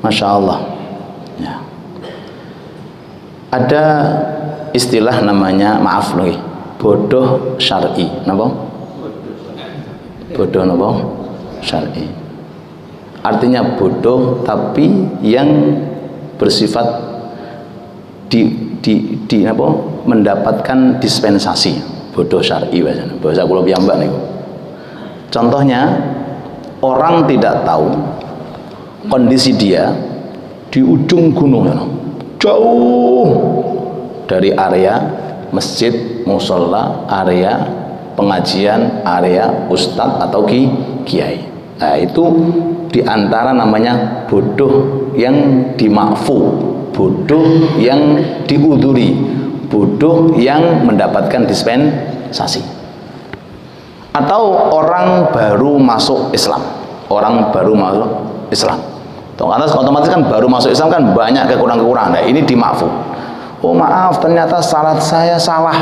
Masya Allah ya. Ada istilah namanya, maaf loh, bodoh syar'i. Napa? Bodoh napa? Syar'i. Artinya bodoh tapi yang bersifat apa? Mendapatkan dispensasi. Bodoh syar'i bahasa kula piyambak niku. Contohnya, orang tidak tahu kondisi dia di ujung gunung, jauh dari area masjid, musola, area pengajian, area ustadz atau kiai. Nah, itu diantara namanya bodoh yang dimakfu, bodoh yang diuduri, bodoh yang mendapatkan dispensasi. Atau orang baru masuk Islam, karena otomatis kan baru masuk Islam kan banyak kekurangan-kekurangan. Nah, ini dimakfu. Oh maaf, ternyata salat saya salah,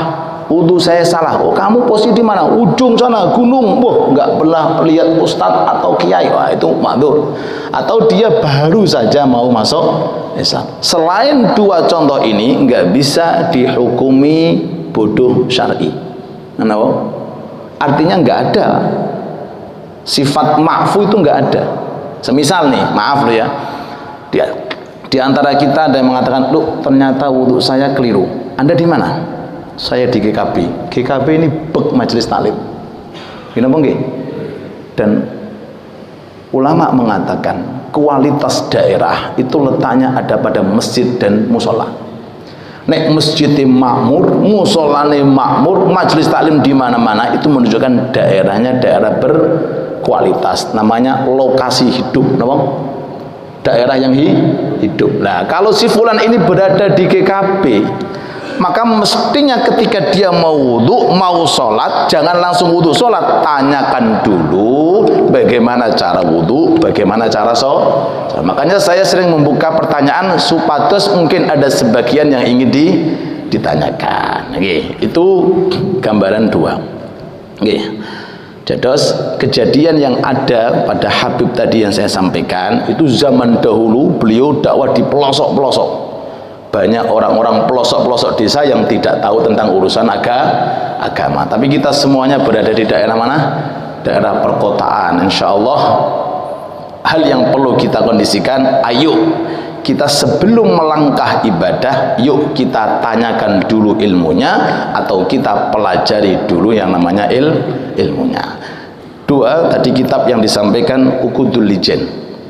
wudu saya salah. Oh kamu posisi di mana? Ujung sana, gunung. Wah, nggak pernah lihat ustadz atau kiai. Wah, itu makdur. Atau dia baru saja mau masuk Islam. Selain dua contoh ini, nggak bisa dihukumi bodoh syar'i. Kenapa? Artinya nggak ada sifat ma'fu, itu nggak ada. Semisal nih, maaf lo ya, di antara kita ada yang mengatakan, "Loh, ternyata wudhu saya keliru." Anda di mana? Saya di GKB. GKB ini majelis taklim. Kenapa nggih? Dan ulama mengatakan kualitas daerah itu letaknya ada pada masjid dan musola. Nek masjidnya makmur, musolane makmur, majelis taklim di mana-mana, itu menunjukkan daerahnya daerah berkualitas. Namanya lokasi hidup, namanya daerah yang hidup. Nah, kalau si fulan ini berada di GKB, maka mestinya ketika dia mau wudu, mau sholat, jangan langsung wudu sholat, tanyakan dulu bagaimana cara wudu, bagaimana cara sholat. Makanya saya sering membuka pertanyaan supados mungkin ada sebagian yang ingin ditanyakan. Oke, itu gambaran dua. Oke. Jados, kejadian yang ada pada Habib tadi yang saya sampaikan, itu zaman dahulu beliau dakwah di pelosok-pelosok. Banyak orang-orang pelosok-pelosok desa yang tidak tahu tentang urusan agama. Tapi kita semuanya berada di daerah mana? Daerah perkotaan. Insya Allah hal yang perlu kita kondisikan, ayo kita sebelum melangkah ibadah, yuk kita tanyakan dulu ilmunya, atau kita pelajari dulu yang namanya ilmunya. Dua, tadi kitab yang disampaikan Uqudul Lijen,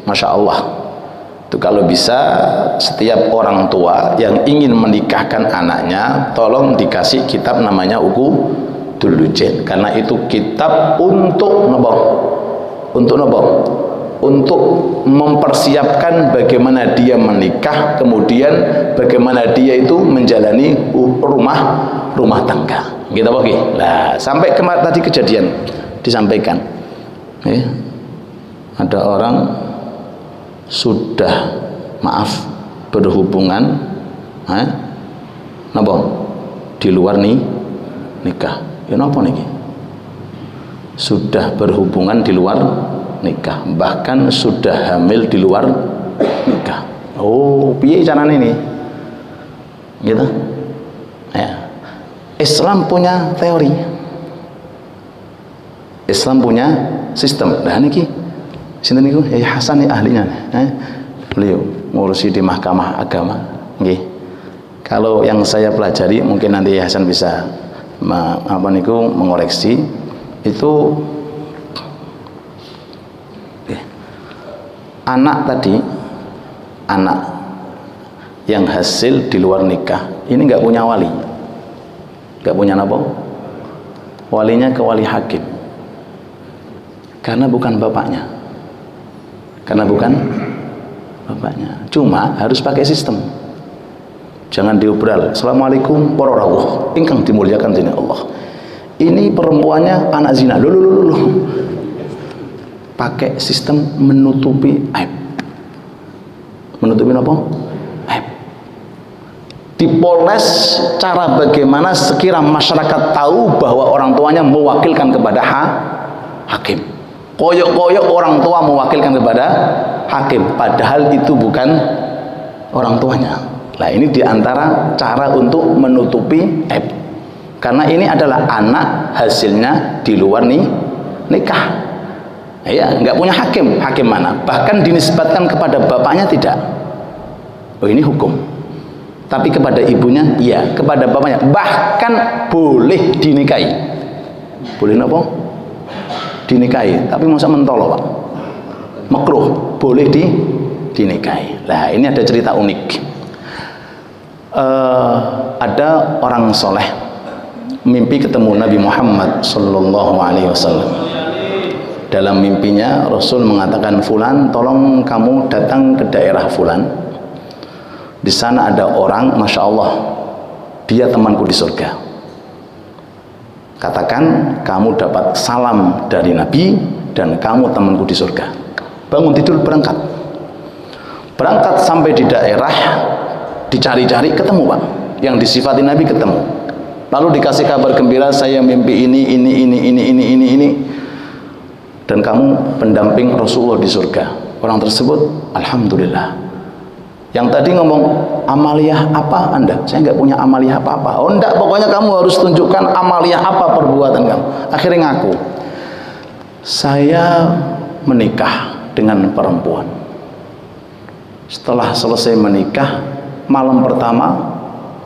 Masya Allah, itu kalau bisa setiap orang tua yang ingin menikahkan anaknya, tolong dikasih kitab namanya Uqudul Lijen, karena itu kitab untuk untuk mempersiapkan bagaimana dia menikah, kemudian bagaimana dia itu menjalani rumah tangga. Gitu oke. Nah, sampai kemarin tadi kejadian disampaikan. Ada orang sudah berhubungan di luar nikah. Ya napa niki? Sudah berhubungan di luar nikah, bahkan sudah hamil di luar nikah. Oh, piye carane ini? Gitu. Ya. Islam punya teori. Islam punya sistem. Nah niki sinten niku? Yai Hasan ahlinya. Beliau ngurusi di Mahkamah Agama. Nggih. Kalau yang saya pelajari, mungkin nanti Yai Hasan bisa mengoreksi itu. Anak yang hasil di luar nikah ini nggak punya wali, nggak punya apa? Walinya ke wali hakim, karena bukan bapaknya, Cuma harus pakai sistem. Jangan diobral. Assalamualaikum warahmatullahi wabarakatuh. Ingkang dimuliakan dini Allah. Ini perempuannya anak zina. Loh. Pakai sistem menutupi aib. Menutupi apa? Aib. Dipoles cara bagaimana sekira masyarakat tahu bahwa orang tuanya mewakilkan kepada hakim. Koyok-koyok orang tua mewakilkan kepada hakim, padahal itu bukan orang tuanya. Nah, ini diantara cara untuk menutupi aib, karena ini adalah anak hasilnya di luar nikah. Ya, nggak punya hakim. Hakim mana? Bahkan dinisbatkan kepada bapaknya tidak. Oh, ini hukum. Tapi kepada ibunya, iya. Kepada bapaknya, bahkan boleh dinikahi. Boleh apa? Dinikahi. Tapi masa mentolo, Pak? Makruh. Boleh dinikahi. Nah, ini ada cerita unik. Ada orang soleh mimpi ketemu Nabi Muhammad Sallallahu Alaihi Wasallam. Dalam mimpinya Rasul mengatakan, Fulan, tolong kamu datang ke daerah Fulan. Di sana ada orang, Masya Allah, dia temanku di surga. Katakan kamu dapat salam dari Nabi dan kamu temanku di surga. Bangun tidur, berangkat. Berangkat sampai di daerah, dicari-cari, ketemu, Pak. Yang disifati Nabi ketemu. Lalu dikasih kabar gembira, saya mimpi ini. Dan kamu pendamping Rasulullah di surga. Orang tersebut, alhamdulillah. Yang tadi ngomong, amaliyah apa Anda? Saya nggak punya amaliyah apa-apa. Oh enggak, pokoknya kamu harus tunjukkan amaliyah apa perbuatan kamu. Akhirnya ngaku, saya menikah dengan perempuan. Setelah selesai menikah, malam pertama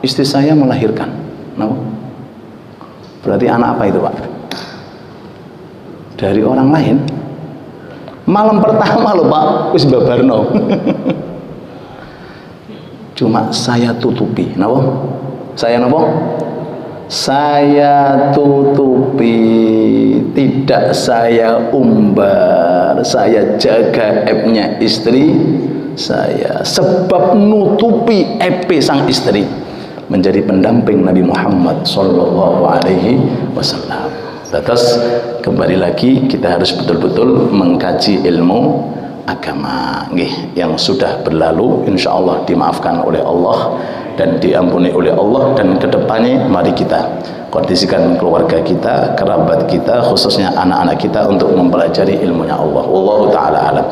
istri saya melahirkan. Nah, berarti anak apa itu, Pak? Dari orang lain. Malam pertama loh, Pak, wis babarno. Cuma saya tutupi. Napa? Saya napa? Saya tutupi, tidak saya umbar. Saya jaga aibnya istri saya, sebab nutupi aib sang istri, menjadi pendamping Nabi Muhammad Sallallahu Alaihi Wasallam. Terus kembali lagi, kita harus betul-betul mengkaji ilmu agama. Yang sudah berlalu insya Allah dimaafkan oleh Allah dan diampuni oleh Allah, dan kedepannya mari kita kondisikan keluarga kita, kerabat kita, khususnya anak-anak kita untuk mempelajari ilmunya Allah. Wallahu ta'ala alam.